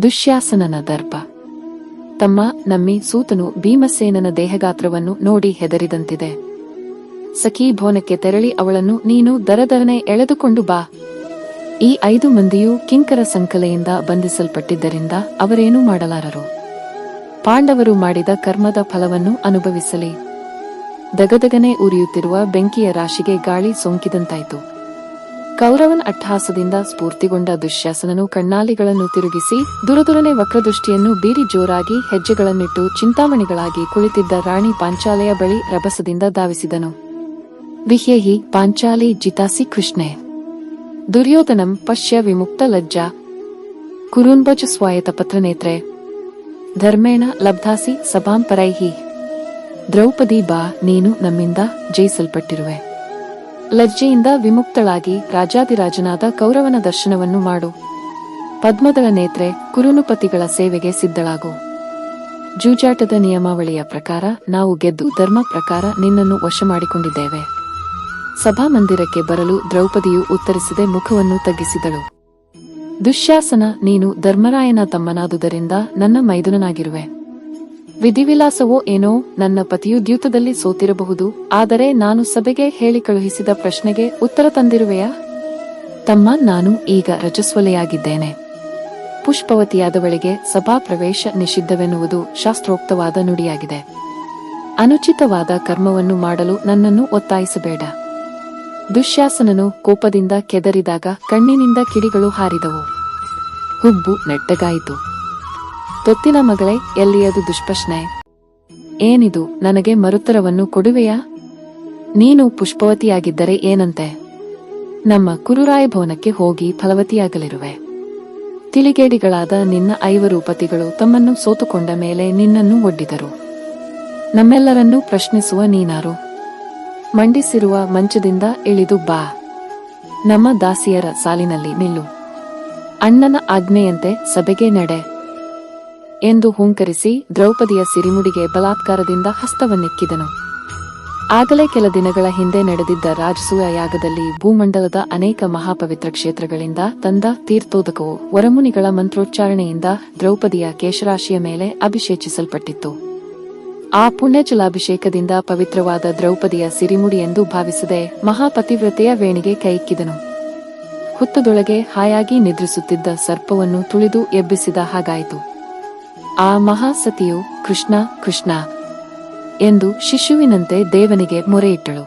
ದುಶ್ಯಾಸನನ ದರ್ಪ. ತಮ್ಮ ನಮ್ಮಿ ಸೂತನು ಭೀಮಸೇನನ ದೇಹಗಾತ್ರವನ್ನು ನೋಡಿ ಹೆದರಿದಂತಿದೆ. ಸಖಿ ಭವನಕ್ಕೆ ತೆರಳಿ ಅವಳನ್ನು ನೀನು ದರದರನೆ ಎಳೆದುಕೊಂಡು ಬಾ. ಈ 5 ಮಂದಿಯೂ ಕಿಂಕರ ಸಂಕಲೆಯಿಂದ ಬಂಧಿಸಲ್ಪಟ್ಟಿದ್ದರಿಂದ ಅವರೇನೂ ಮಾಡಲಾರರು. ಪಾಂಡವರು ಮಾಡಿದ ಕರ್ಮದ ಫಲವನ್ನು ಅನುಭವಿಸಲಿ. ದಗದಗನೆ ಉರಿಯುತ್ತಿರುವ ಬೆಂಕಿಯ ರಾಶಿಗೆ ಗಾಳಿ ಸೋಂಕಿದಂತಾಯಿತು. ಕೌರವನ ಅಟ್ಟಹಾಸದಿಂದ ಸ್ಫೂರ್ತಿಗೊಂಡ ದುಶ್ಯಾಸನನು ಕಣ್ಣಾಲಿಗಳನ್ನು ತಿರುಗಿಸಿ ದುರದುರನೆ ವಕ್ರದೃಷ್ಟಿಯನ್ನು ಬೀರಿ ಜೋರಾಗಿ ಹೆಜ್ಜೆಗಳನ್ನಿಟ್ಟು ಚಿಂತಾಮಣಿಗಳಾಗಿ ಕುಳಿತಿದ್ದ ರಾಣಿ ಪಾಂಚಾಲೆಯ ಬಳಿ ರಭಸದಿಂದ ಧಾವಿಸಿದನು. ವಿಹ್ಯೇಹಿ ಪಾಂಚಾಲಿ ಜಿತಾಸಿ ಕೃಷ್ಣೆ ದುರ್ಯೋಧನಂ ಪಶ್ಯ ವಿಮುಕ್ತ ಲಜ್ಜಾ ಕುರುನ್ಭಜ ಸ್ವಾಯತ ಪತ್ರನೇತ್ರೆ ಧರ್ಮೇಣ ಲಬ್ಧಾಸಿ ಸಭಾಂಪರೈಹಿ. ದ್ರೌಪದಿ ಬಾ, ನೀನು ನಮ್ಮಿಂದ ಜಯಿಸಲ್ಪಟ್ಟಿರುವೆ. ಲಜ್ಜೆಯಿಂದ ವಿಮುಕ್ತಳಾಗಿ ರಾಜಾದಿರಾಜನಾದ ಕೌರವನ ದರ್ಶನವನ್ನು ಮಾಡು. ಪದ್ಮದಳ ನೇತ್ರೆ, ಕುರುನುಪತಿಗಳ ಸೇವೆಗೆ ಸಿದ್ಧಳಾಗು. ಜೂಜಾಟದ ನಿಯಮಾವಳಿಯ ಪ್ರಕಾರ ನಾವು ಗೆದ್ದು ಧರ್ಮ ಪ್ರಕಾರ ನಿನ್ನನ್ನು ವಶ ಮಾಡಿಕೊಂಡಿದ್ದೇವೆ. ಸಭಾಮಂದಿರಕ್ಕೆ ಬರಲು ದ್ರೌಪದಿಯು ಉತ್ತರಿಸದೆ ಮುಖವನ್ನು ತಗ್ಗಿಸಿದಳು. ದುಶ್ಯಾಸನ, ನೀನು ಧರ್ಮರಾಯನ ತಮ್ಮನಾದುದರಿಂದ ನನ್ನ ಮೈದುನನಾಗಿರುವೆ. ವಿಧಿವಿಲಾಸವೋ ಏನೋ, ನನ್ನ ಪತಿಯು ದ್ಯೂತದಲ್ಲಿ ಸೋತಿರಬಹುದು, ಆದರೆ ನಾನು ಸಭೆಗೆ ಹೇಳಿ ಕಳುಹಿಸಿದ ಪ್ರಶ್ನೆಗೆ ಉತ್ತರ ತಂದಿರುವೆಯಾ? ತಮ್ಮ, ನಾನು ಈಗ ರಜಸ್ವಲೆಯಾಗಿದ್ದೇನೆ. ಪುಷ್ಪವತಿಯಾದವಳಿಗೆ ಸಭಾ ಪ್ರವೇಶ ನಿಷಿದ್ಧವೆನ್ನುವುದು ಶಾಸ್ತ್ರೋಕ್ತವಾದ ನುಡಿಯಾಗಿದೆ. ಅನುಚಿತವಾದ ಕರ್ಮವನ್ನು ಮಾಡಲು ನನ್ನನ್ನು ಒತ್ತಾಯಿಸಬೇಡ. ದುಶ್ಯಾಸನನು ಕೋಪದಿಂದ ಕೆದರಿದಾಗ ಕಣ್ಣಿನಿಂದ ಕಿಡಿಗಳು ಹಾರಿದವು. ಹುಬ್ಬು ನೆಟ್ಟಗಾಯಿತು. ತೊತ್ತಿನ ಮಗಳೇ, ಎಲ್ಲಿಯದು ದುಷ್ಪ್ರಶ್ನೆ? ಏನಿದು? ನನಗೆ ಮರುತ್ತರವನ್ನು ಕೊಡುವೆಯಾ? ನೀನು ಪುಷ್ಪವತಿಯಾಗಿದ್ದರೆ ಏನಂತೆ? ನಮ್ಮ ಕುರುರಾಯ ಭವನಕ್ಕೆ ಹೋಗಿ ಫಲವತಿಯಾಗಲಿರುವೆ. ತಿಳಿಗೇಡಿಗಳಾದ ನಿನ್ನ 5 ಪತಿಗಳು ತಮ್ಮನ್ನು ಸೋತುಕೊಂಡ ಮೇಲೆ ನಿನ್ನನ್ನು ಒಡ್ಡಿದರು. ನಮ್ಮೆಲ್ಲರನ್ನೂ ಪ್ರಶ್ನಿಸುವ ನೀನಾರು? ಮಂಡಿಸಿರುವ ಮಂಚದಿಂದ ಇಳಿದು ಬಾ. ನಮ್ಮ ದಾಸಿಯರ ಸಾಲಿನಲ್ಲಿ ನಿಲ್ಲು. ಅಣ್ಣನ ಆಜ್ಞೆಯಂತೆ ಸಭೆಗೆ ನಡೆ ಎಂದು ಹುಂಕರಿಸಿ ದ್ರೌಪದಿಯ ಸಿರಿಮುಡಿಗೆ ಬಲಾತ್ಕಾರದಿಂದ ಹಸ್ತವನ್ನೆಕ್ಕಿದನು. ಆಗಲೇ ಕೆಲ ದಿನಗಳ ಹಿಂದೆ ನಡೆದಿದ್ದ ರಾಜಸೂಯ ಯಾಗದಲ್ಲಿ ಭೂಮಂಡಲದ ಅನೇಕ ಮಹಾಪವಿತ್ರ ಕ್ಷೇತ್ರಗಳಿಂದ ತಂದ ತೀರ್ಥೋದಕವು ವರಮುನಿಗಳ ಮಂತ್ರೋಚ್ಚಾರಣೆಯಿಂದ ದ್ರೌಪದಿಯ ಕೇಶರಾಶಿಯ ಮೇಲೆ ಅಭಿಷೇಚಿಸಲ್ಪಟ್ಟಿತ್ತು. ಆ ಪುಣ್ಯಜಲಾಭಿಷೇಕದಿಂದ ಪವಿತ್ರವಾದ ದ್ರೌಪದಿಯ ಸಿರಿಮುಡಿ ಎಂದು ಭಾವಿಸದೆ ಮಹಾಪತಿವ್ರತೆಯ ವೇಣಿಗೆ ಕೈಕ್ಕಿದನು. ಹುತ್ತದೊಳಗೆ ಹಾಯಾಗಿ ನಿದ್ರಿಸುತ್ತಿದ್ದ ಸರ್ಪವನ್ನು ತುಳಿದು ಎಬ್ಬಿಸಿದ ಹಾಗಾಯಿತು. ಆ ಮಹಾಸತಿಯು ಕೃಷ್ಣ ಕೃಷ್ಣ ಎಂದು ಶಿಶುವಿನಂತೆ ದೇವನಿಗೆ ಮೊರೆಯಿಟ್ಟಳು.